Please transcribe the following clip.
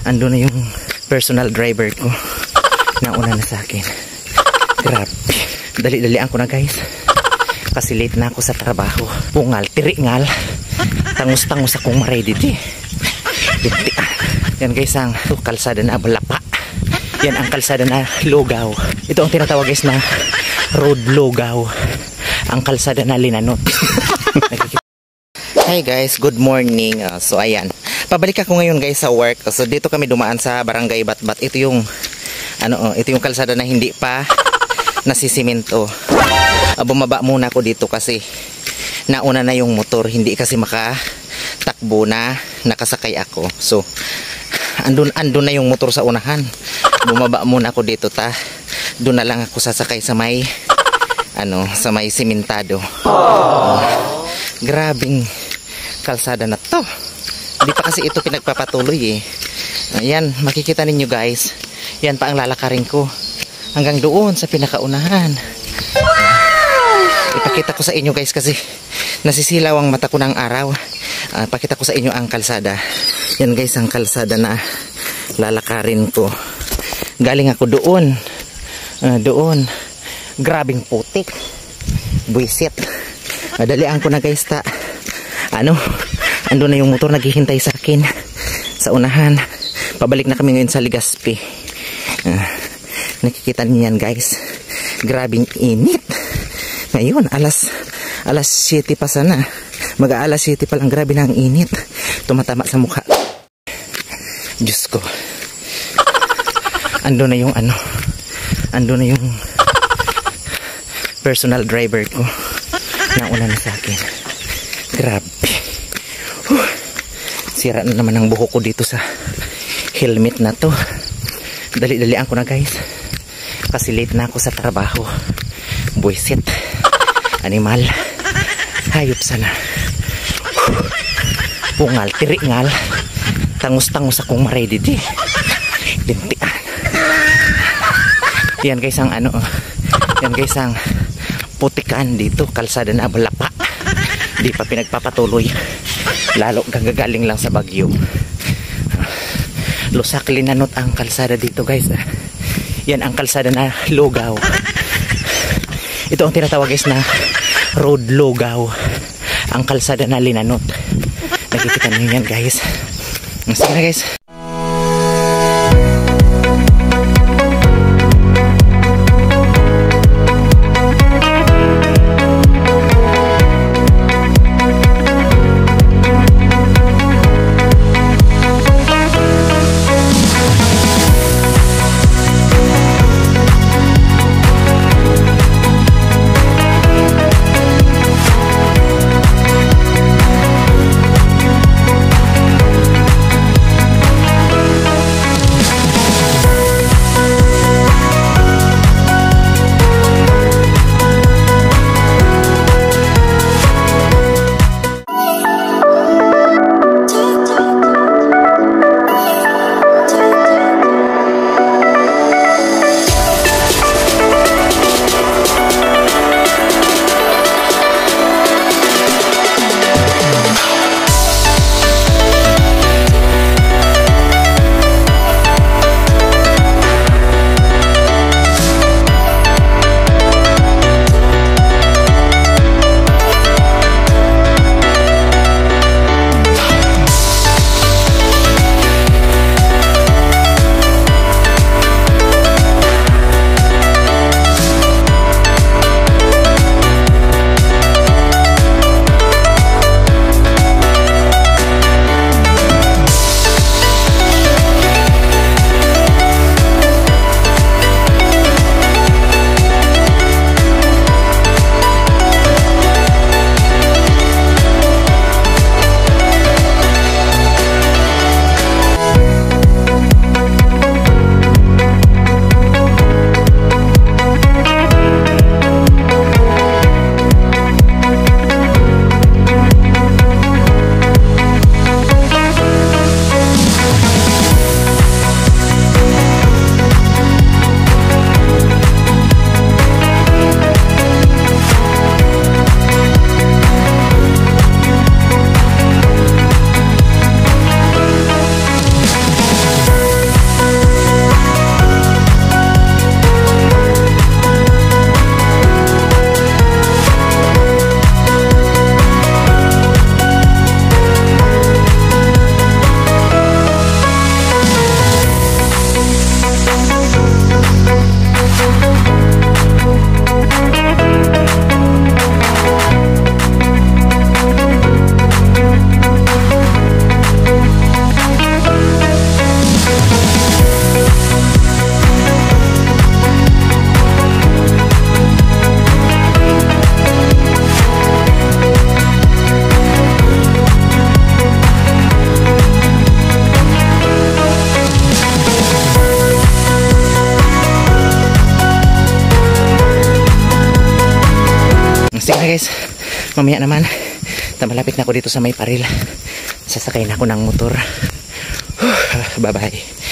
ando na yung personal driver ko. Nauna na sa akin. Grabe. Dali-dalian ko na guys. Kasi late na ako sa trabaho. Pungal, tiringal. Tangus-tangus akong ma-ready di. Yan guys ang kalsada na Balapa. Yan ang kalsada na Lugaw. Ito ang tinatawag guys na Road Lugaw. Ang kalsada na Linanot. Hi guys, good morning. So ayan, pabalik ako ngayon guys sa work. So dito kami dumaan sa Barangay Batbat. Ito yung ito yung kalsada na hindi pa nasisimento. Bumaba muna ako dito kasi nauna na yung motor, hindi kasi makatakbo na nakasakay ako. So andun na yung motor sa unahan. Bumaba muna ako dito doon na lang ako sasakay sa may sa may simentado. Grabing kalsada na to. Hindi pa kasi ito pinagpapatuloy eh. Ayan, makikita ninyo guys. Yan pa ang lalakarin ko hanggang doon sa pinakaunahan. Ipakita ko sa inyo guys kasi nasisilaw ang mata ko ng araw. Pakita ko sa inyo ang kalsada. Yan guys ang kalsada na lalakarin ko. Galing ako doon. Grabing putik. Buisit. Dalian ko na guys ando na yung motor naghihintay sa akin sa unahan. Pabalik na kami ngayon sa Legazpi. Nakikita niyo yan guys. Grabing init. Ngayon alas 7 pa sana. Mag-aalas 7 pa lang, grabe na ang init. Tumatama sa mukha. Diyos ko. Ando na yung personal driver ko. Nauna na sa akin. Grabe. Sira na naman ang buhok ko dito sa helmet na to. Dali-dalian ko na guys. Kasi late na ako sa trabaho. Buisit. Animal. Hayop sana. Pungal, tiringal. Tangus-tangus akong ma-ready di. Lintian. Yan guys ang yan guys ang putikan dito. Kalsada na Balapa. Di pa pinagpapatuloy. Lalo gagaling lang sa bagyo. Lusak Linanot ang kalsada dito guys. Yan ang kalsada na Lugaw. Ito ang tinatawag guys na Road Lugaw. Ang kalsada na Linanot. Nakikita niyo yan guys. Sige na guys. guys, mamaya naman malapit na ako dito sa may paril. Sasakay na ako ng motor. Bye bye.